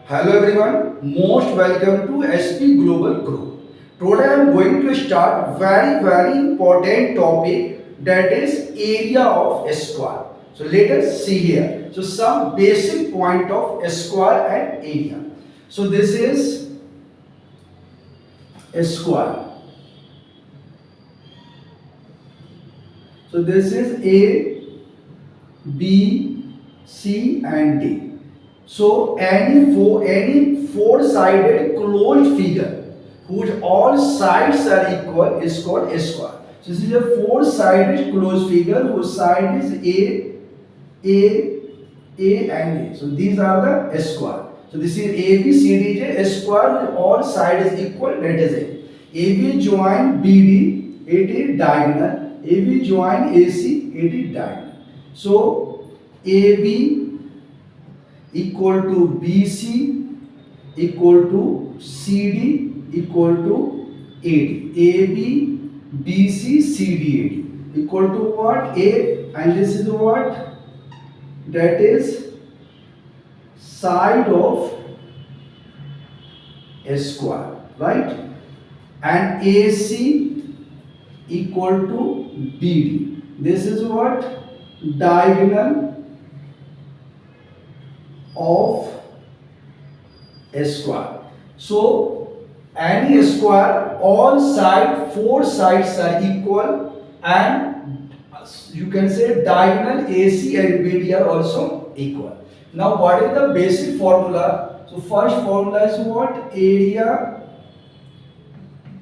Hello everyone, most welcome to SP Global Group. Today I am going to start very important topic, that is area of a square. So let us see here. So some basic point of a square and area. So this is a square. So this is A, B, C and D. So any four-sided closed figure whose all sides are equal is called a square. So this is a four-sided closed figure whose side is A and A. So these are the square. So this is ABCDJ, a square with all sides is equal, that is A. AB join BD, it is diagonal. AB join AC, it is diagonal. So AB equal to BC equal to CD equal to AD. AB, BC, CD, AD equal to what? A, and this is what? That is side of a square, right? And AC equal to BD. This is what? Diagonal of a square. So any square, all four sides are equal, and you can say diagonal AC and BD are also equal. Now what is the basic formula? So first formula is what? Area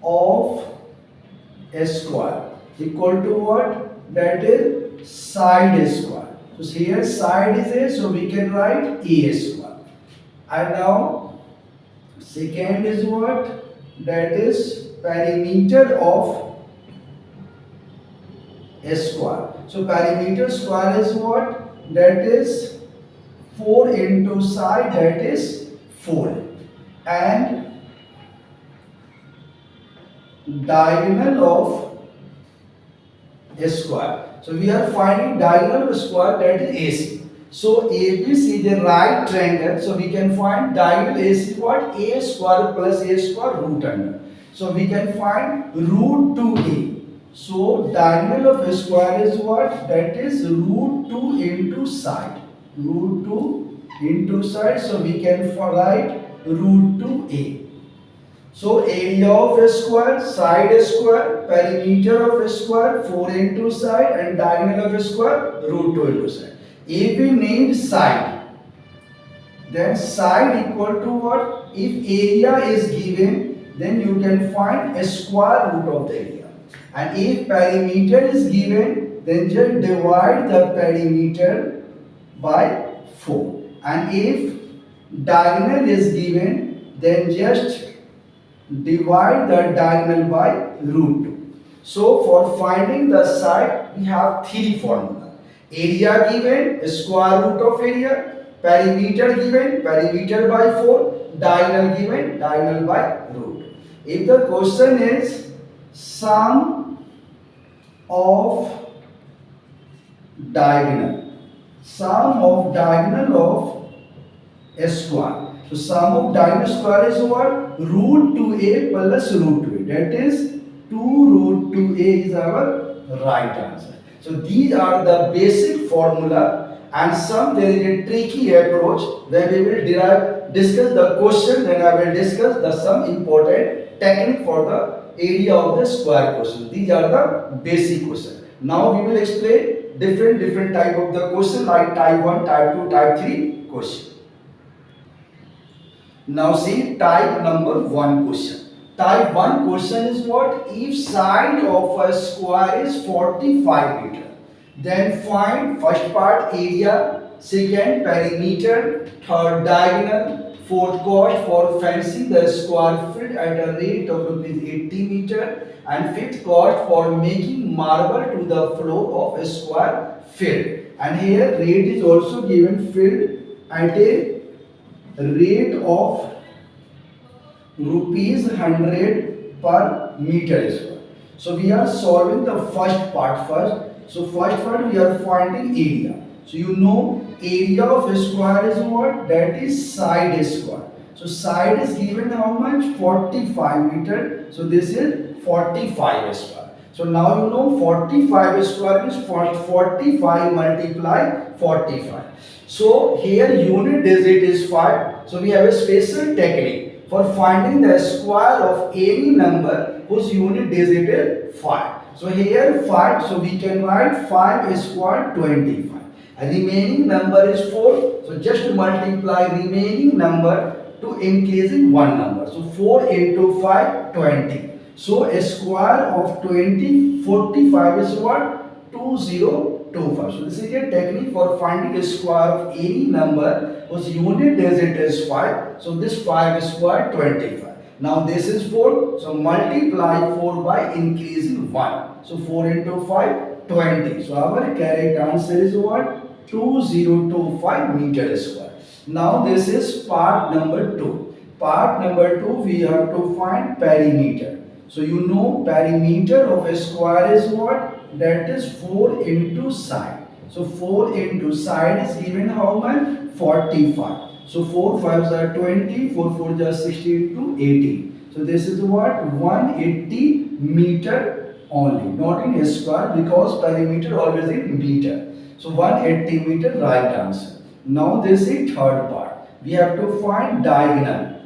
of a square equal to what? That is side square. So here side is A, so we can write A square. And now second is what? That is perimeter of a square. So perimeter square is what? That is 4 into side, that is 4. And diagonal of a square. So we are finding diagonal of a square, that is AC. So ABC is a right triangle. So we can find diagonal AC what? A square plus A square root under. So we can find root 2A. So diagonal of a square is what? That is root 2 into side. Root 2 into side. So we can write root 2A. So area of a square, side square, perimeter of a square, 4 into side, and diagonal of a square, root 2 into side. If we named side, then side equal to what? If area is given, then you can find a square root of the area. And if perimeter is given, then just divide the perimeter by 4. And if diagonal is given, then just divide the diagonal by root 2. So for finding the side, we have three formula. Area given, square root of area. Perimeter given, perimeter by 4. Diagonal given, diagonal by root. If the question is sum of diagonal, sum of diagonal of a square. So sum of diagonal square is what? Root 2A plus root 2A. That is 2 root 2A is our right answer. So these are the basic formula, and there is a tricky approach where we will discuss the question, then I will discuss some important technique for the area of the square question. These are the basic questions. Now we will explain different type of the question, like type 1, type 2, type 3 question. Now see type number 1 question. Type 1 question is what? If side of a square is 45 meter, then find first part area, second perimeter, third diagonal, fourth cost for fencing the square feet at a rate of rupees 80 meter, and fifth cost for making marble to the floor of a square field. And here rate is also given, field at a rate of rupees 100 per meter square. So we are solving the first part first. So first part we are finding area. So you know area of a square is what? That is side square. So side is given how much? 45 meter. So this is 45 square. So now you know 45 square is 45 multiply 45. So here unit digit is 5. So we have a special technique for finding the square of any number whose unit digit is 5. So here 5, so we can write 5 square 25. And remaining number is 4. So just multiply remaining number to increasing one number. So 4 into 5, 20. So a square of 20, 45 is what? 2025. So this is a technique for finding a square of any number whose unit digit is 5. So this 5 is square 25. Now this is 4. So multiply 4 by increasing 1. So 4 into 5, 20. So our correct answer is what? 2025 meter square. Now this is part number 2. Part number 2, we have to find perimeter. So you know perimeter of a square is what? That is 4 into side. So 4 into side is given how much? 45. So 4 5s are 20, 4 4s are 16 to 80. So this is what? 180 meter only, not in a square, because perimeter always in meter. So 180 meter, right answer. Now this is third part. We have to find diagonal.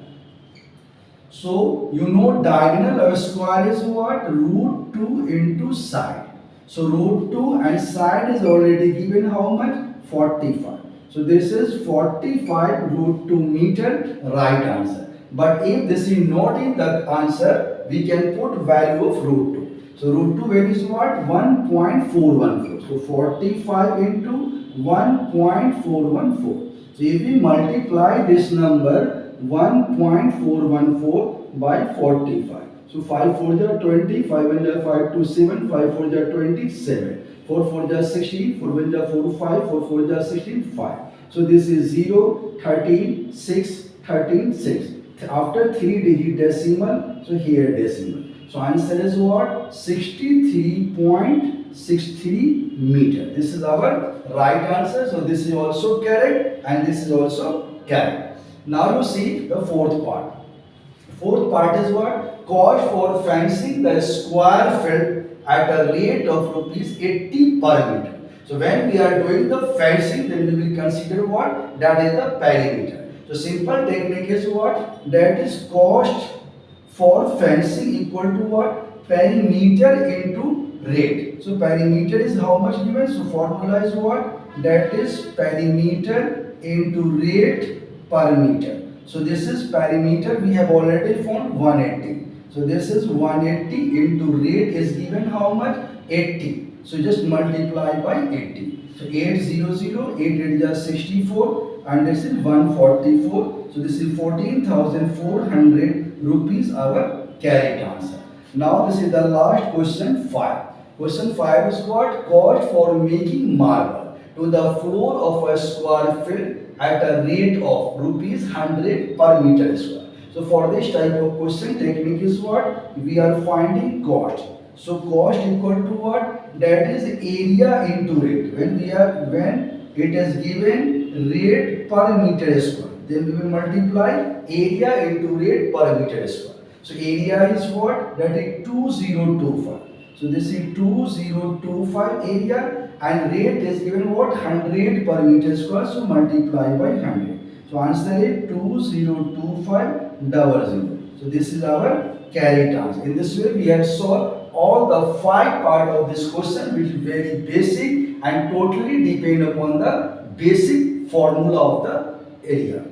So you know diagonal of a square is what? Root 2 into side. So root 2 and side is already given how much? 45. So this is 45 root 2 meter, right answer. But if this is not in the answer, we can put value of root 2. So root 2 value is what? 1.414. So 45 into 1.414. So if we multiply this number 1.414 by 45. So 5 4 are 20, 5 1 are 5 2 7, 5 4 are 27, 4 4 are 16, 4 1 are 4 5, 4 4 are 16, 5. So this is 0, 13, 6, 13, 6. After 3 digit decimal, so here decimal. So answer is what? 63.63 meter. This is our right answer. So this is also correct and this is also correct. Now you see the fourth part. Fourth part is what? Cost for fencing the square field at a rate of rupees 80 per meter. So when we are doing the fencing, then we will consider what? That is the perimeter. So simple technique is what? That is cost for fencing equal to what? Perimeter into rate. So perimeter is how much given? So formula is what? That is perimeter into rate per meter. So this is perimeter, we have already found 180. So this is 180 into rate is given how much? 80. So just multiply by 80. So 800, 8 is 64 and this is 144. So this is 14,400 rupees our correct answer. Now this is the last question 5. Question 5 is what? Cost for making marble to the floor of a square field at a rate of rupees 100 per meter square. So for this type of question, technique is what? We are finding cost. So cost equal to what? That is area into rate. When it is given rate per meter square, then we will multiply area into rate per meter square. So area is what? That is 2025. So this is 2025 area and rate is given what? 100 per meter square. So multiply by 100. So answer is 202500. So this is our correct answer. In this way we have solved all the 5 part of this question, which is very basic and totally depend upon the basic formula of the area.